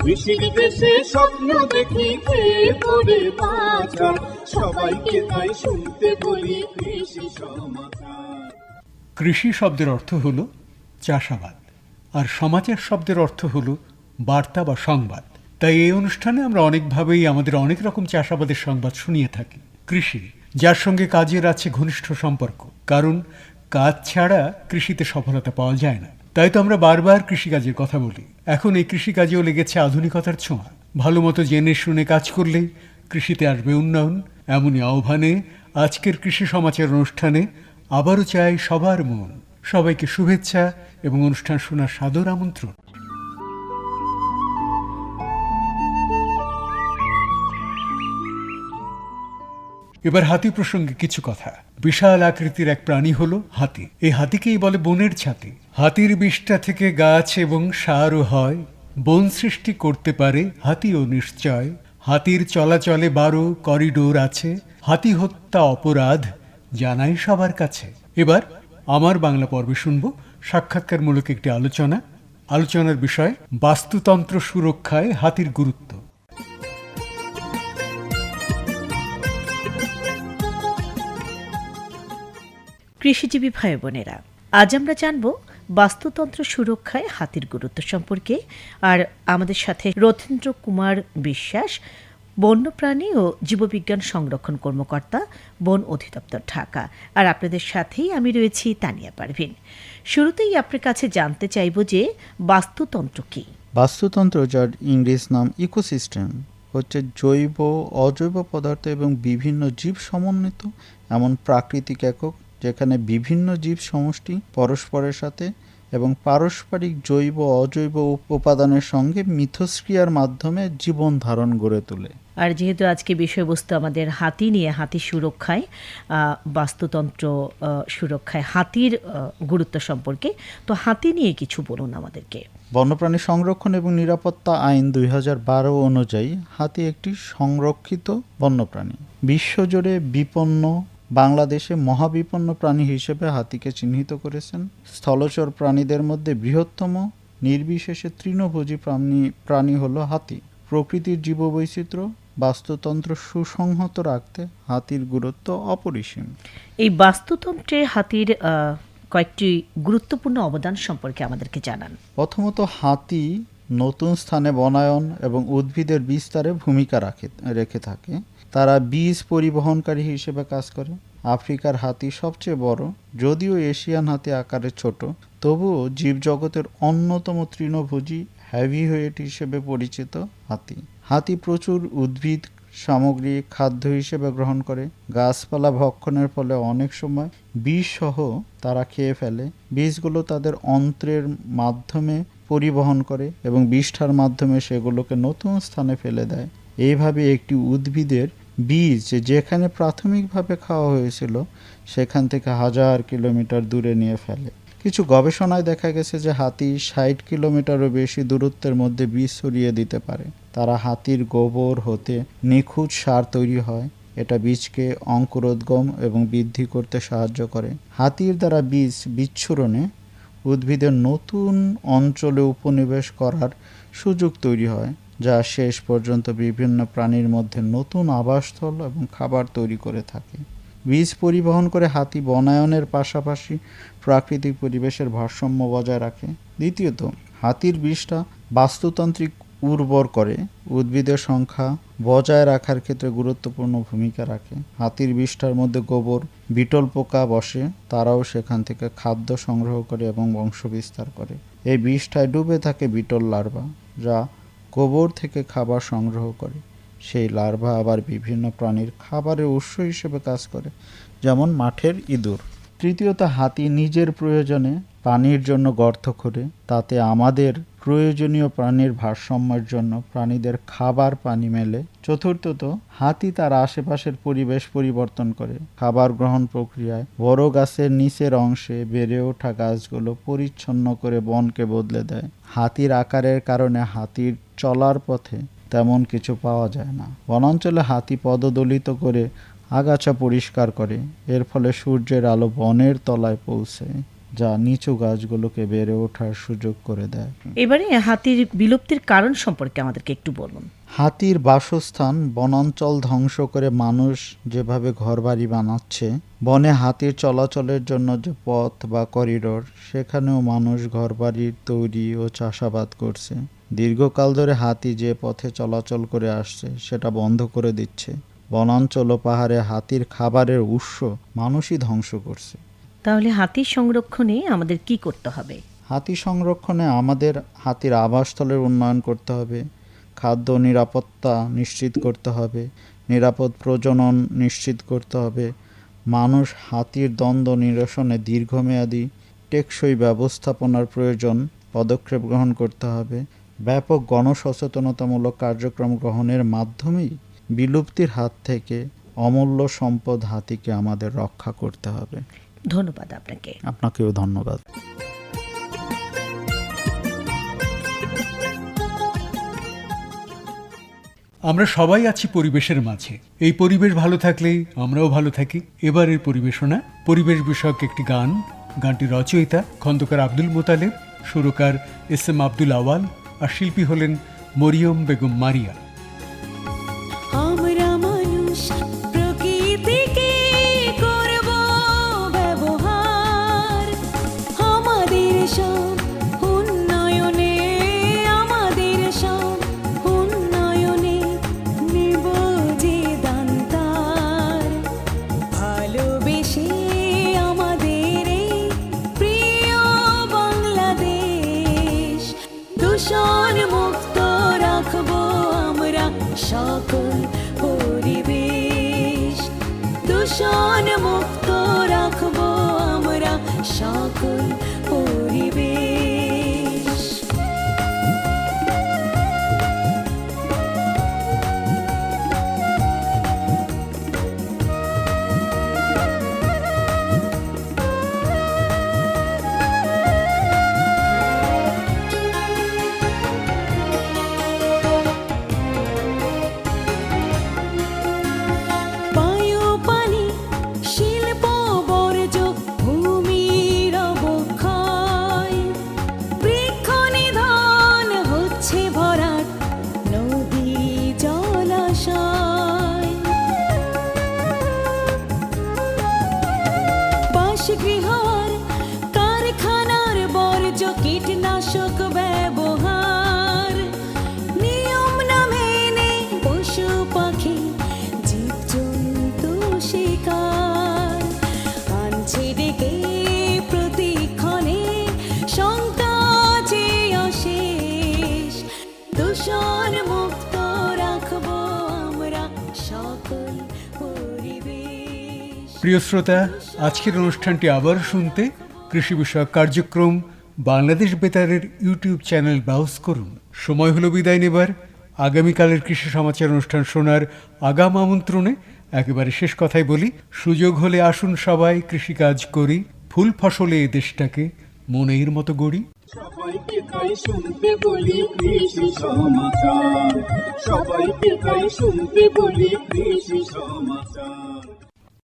কৃষির দেশে স্বপ্ন দেখি খেয়ে পড়ে বাঁচা, সবাইকে তাই শুনতে বলি কৃষি সমাচার। কৃষি শব্দের অর্থ হল চাষাবাদ, আর সমাচার শব্দের অর্থ হল বার্তা বা সংবাদ। তাই এই অনুষ্ঠানে আমরা অনেকভাবেই আমাদের অনেক রকম চাষাবাদের সংবাদ শুনিয়ে থাকি। কৃষি, যার সঙ্গে কাজের আছে ঘনিষ্ঠ সম্পর্ক, কারণ কাজ ছাড়া কৃষিতে সফলতা পাওয়া যায় না। তাই তো আমরা বারবার কৃষিকাজের কথা বলি। এখন এই কৃষিকাজেও লেগেছে আধুনিকতার ছোঁয়া। ভালো মতো জেনে শুনে কাজ করলেই কৃষিতে আসবে উন্নয়ন। এমনই আহ্বানে আজকের কৃষি সমাচার অনুষ্ঠানে আবারও চাই সবার মন। সবাইকে শুভেচ্ছা এবং অনুষ্ঠান শোনার সাদর আমন্ত্রণ। এবার হাতি প্রসঙ্গে কিছু কথা। বিশাল আকৃতির এক প্রাণী হলো হাতি। এই হাতিকেই বলে বনের ছাতি। হাতির বিষ্ঠা থেকে গাছ এবং সারও হয়। বন সৃষ্টি করতে পারে হাতিও নিশ্চয়। হাতির চলাচলে 12 করিডোর আছে। হাতি হত্যা অপরাধ জানাই সবার কাছে। এবার আমার বাংলা পর্বে শুনব সাক্ষাৎকারমূলক একটি আলোচনা। আলোচনার বিষয় বাস্তুতন্ত্র সুরক্ষায় হাতির গুরুত্ব। কৃষিজীবী ভাই বোনেরা, আজ আমরা জানব বাস্তুতন্ত্র সুরক্ষায় হাতির গুরুত্ব সম্পর্কে। আর আমাদের সাথে রথীন্দ্র কুমার বিশ্বাস, বন্যপ্রাণী ও জীববিজ্ঞান সংরক্ষণ কর্মকর্তা, বন অধিদপ্তর, ঢাকা। আর আপনাদের সাথেই আমি রয়েছি তানিয়া পারভিন। শুরুতেই আপনার কাছে জানতে চাইব যে বাস্তুতন্ত্র কি? বাস্তুতন্ত্র, যার ইংরেজ নাম ইকোসিস্টেম, হচ্ছে জৈব অজৈব পদার্থ এবং বিভিন্ন জীব সমন্বিত এমন প্রাকৃতিক একক যেখানে বিভিন্ন জীব সমষ্টি পরস্পরের সাথে এবং পারস্পরিক জৈব অজৈব উপাদানের সঙ্গে মিথস্ক্রিয়ার মাধ্যমে জীবন ধারণ গড়ে তোলে। আর যেহেতু আজকে বিষয়বস্তু আমাদের হাতি নিয়ে, হাতি সুরক্ষায়, বাস্তুতন্ত্র সুরক্ষায় হাতির গুরুত্ব সম্পর্কে, তো হাতি নিয়ে কিছু বলুন আমাদেরকে। বন্যপ্রাণী সংরক্ষণ এবং নিরাপত্তা আইন 2012 অনুযায়ী হাতি একটি সংরক্ষিত বন্যপ্রাণী। বিশ্বজুড়ে বিপন্ন, বাংলাদেশে মহাবিপন্ন প্রাণী হিসেবে হাতিকে চিহ্নিত করেছেন। স্থলচর প্রাণীদের মধ্যে বৃহত্তম, নির্বিশেষে তৃণভোজী প্রাণী হলো হাতি। প্রকৃতির জীববৈচিত্র্য, বাস্তুতন্ত্র সুসংহত রাখতে হাতির গুরুত্ব অপরিসীম। এই বাস্তুতন্ত্রে হাতির কয়েকটি গুরুত্বপূর্ণ অবদান সম্পর্কে আমাদেরকে জানান। প্রথমত, হাতি নতুন স্থানে বনায়ন এবং উদ্ভিদের বিস্তারে ভূমিকা রেখে থাকে। তারা বীজ পরিবহনকারী হিসেবে কাজ করে। আফ্রিকার হাতি সবচেয়ে বড়, যদিও এশিয়ান হাতি আকারে ছোট, তবুও জীবজগতের অন্যতম তৃণভোজী হেভিওয়েট হিসেবে পরিচিত হাতি। হাতি প্রচুর উদ্ভিদ সামগ্রী খাদ্য হিসেবে গ্রহণ করে। গাছপালা ভক্ষণের ফলে অনেক সময় বিষসহ তারা খেয়ে ফেলে। বীজগুলো তাদের অন্ত্রের মাধ্যমে পরিবহন করে এবং বিষ্ঠার মাধ্যমে সেগুলোকে নতুন স্থানে ফেলে দেয়। এইভাবে একটি উদ্ভিদের বীজ যেখানে প্রাথমিকভাবে খাওয়া হয়েছিল সেখান থেকে 1000 কিলোমিটার দূরে নিয়ে ফেলে। কিছু গবেষণায় দেখা গেছে যে হাতি 60 কিলোমিটারও বেশি দূরত্বের মধ্যে বীজ ছড়িয়ে দিতে পারে। তারা হাতির গোবর হতে নিখুঁত সার তৈরি হয়। এটা বীজকে অঙ্কুরোদ্গম এবং বৃদ্ধি করতে সাহায্য করে। হাতির দ্বারা বীজ বিচ্ছুরণে উদ্ভিদের নতুন অঞ্চলে উপনিবেশ করার সুযোগ তৈরি হয়, যা শেষ পর্যন্ত বিভিন্ন প্রাণীর মধ্যে নতুন আবাসস্থল এবং খাবার তৈরি করে থাকে। বীজ পরিবহন করে হাতি বনায়নের পাশাপাশি প্রাকৃতিক পরিবেশের ভারসাম্য বজায় রাখে। দ্বিতীয়ত, হাতির বিষটা বাস্তুতান্ত্রিক উর্বর করে উদ্ভিদের সংখ্যা বজায় রাখার ক্ষেত্রে গুরুত্বপূর্ণ ভূমিকা রাখে। হাতির বিষ্ঠার মধ্যে গোবর, বিটল পোকা বসে, তারাও সেখান থেকে খাদ্য সংগ্রহ করে এবং বংশ বিস্তার করে। এই বিষ্ঠায় ডুবে থাকে বিটল লার্ভা, যা গোবর থেকে খাবার সংগ্রহ করে। সেই লার্ভা আবার বিভিন্ন প্রাণীর খাবারের উৎস হিসেবে কাজ করে, যেমন মাঠের ইঁদুর। তৃতীয়ত, হাতি নিজের প্রয়োজনে পানির জন্য গর্ত খোঁড়ে, তাতে আমাদের প্রয়োজনীয় প্রাণীর ভারসাম্যের জন্য প্রাণীদের খাবার পানি মেলে। চতুর্থত, হাতি তার আশেপাশের পরিবেশ পরিবর্তন করে। খাবার গ্রহণ প্রক্রিয়ায় বড় গাছের নিচের অংশে বেড়ে ওঠা গাছগুলো পরিচ্ছন্ন করে বনকে বদলে দেয়। হাতির আকারের কারণে হাতির চলার পথে তেমন কিছু পাওয়া যায় না। বনাঞ্চলে হাতি পদদলিত করে আগাছা পরিষ্কার করে, এর ফলে সূর্যের আলো বনের তলায় পৌঁছে। যা নিচু গাছগুলোকে বেড়ে ওঠার সুযোগ করে দেয়। এবারে হাতির বিলুপ্তির কারণ সম্পর্কে আমাদেরকে একটু বলুন। হাতির বাসস্থান বনাঞ্চল ধ্বংস করে মানুষ যেভাবে ঘরবাড়ি বানাচ্ছে, বনে হাতির চলাচলের জন্য যে পথ বা করিডোর, সেখানেও মানুষ ঘরবাড়ি তৈরি ও চাষাবাদ করছে। দীর্ঘকাল ধরে হাতি যে পথে চলাচল করে আসছে সেটা বন্ধ করে দিচ্ছে। বনাঞ্চল ও পাহাড়ে হাতির খাবারের উৎস মানুষই ধ্বংস করছে। তাহলে হাতির সংরক্ষণে আমাদের কি করতে হবে? হাতি সংরক্ষণে আমাদের হাতির আবাসস্থলের উন্নয়ন করতে হবে, খাদ্য নিরাপত্তা নিশ্চিত করতে হবে, নিরাপদ প্রজনন নিশ্চিত করতে হবে, মানুষ হাতির দ্বন্দ্ব নিরসনে দীর্ঘমেয়াদী টেকসই ব্যবস্থাপনার প্রয়োজন পদক্ষেপ গ্রহণ করতে হবে। ব্যাপক গণসচেতনতামূলক কার্যক্রম গ্রহণের মাধ্যমেই বিলুপ্তির হাত থেকে অমূল্য সম্পদ হাতিকে আমাদের রক্ষা করতে হবে। ধন্যবাদ আপনাকে। আপনাকেও ধন্যবাদ। আমরা সবাই আছি পরিবেশের মাঝে, এই পরিবেশ ভালো থাকলেই আমরাও ভালো থাকি। এবারের পরিবেশনা পরিবেশ বিষয়ক একটি গান। গানটি রচয়িতা খন্দকার আব্দুল মোতালেব, সুরকার এস.এম. আব্দুল আওয়াল, আর শিল্পী হলেন মরিয়ম বেগম মারিয়া। আমরা মানুষ প্রকৃতিকে করব ব্যবহার, আমাদের সব উন্নয়নে, আমাদের সব উন্নয়নে নেব যে দান্তার। ভালোবেসে আমাদের এই প্রিয় বাংলাদেশ দূষণ মুক্ত রাখবো আমরা সকল পরিবেশ, দূষণ মুক্ত রাখবো আমরা সকল পরিবেশ। বায়ু পানি শিল্প বর্জ্য ভূমির অবক্ষয়, বৃক্ষ নিধন হচ্ছে ভরাট নদী জলাশয়, বাসগৃহ আর কারখানার বর্জ্য কীটনাশক ব্যবহার, নিয়ম না মেনে পশু পাখি জীবজন্তু শিকার, আনছে ডেকে প্রতিক্ষণে শঙ্কা যে অশেষ। দূষণ মুক্ত রাখবো আমরা সকল পরিবেশ। প্রিয় শ্রোতা, আজকের অনুষ্ঠানটি আবার শুনতে কৃষি বিষয়ক কার্যক্রম বাংলাদেশ বেতারের ইউটিউব চ্যানেল ব্রাউজ করুন। সময় হলো বিদায় নেবার। আগামীকালের কৃষি সমাচার অনুষ্ঠান শোনার আগাম আমন্ত্রণে একেবারে শেষ কথাই বলি, সুযোগ হলে আসুন সবাই কৃষিকাজ করি, ফুল ফসলে এ দেশটাকে মনের মতো গড়ি। সবাইকে তাই শুনতে বলি কৃষি সমাচার, সবাইকে তাই শুনতে বলি কৃষি সমাচার।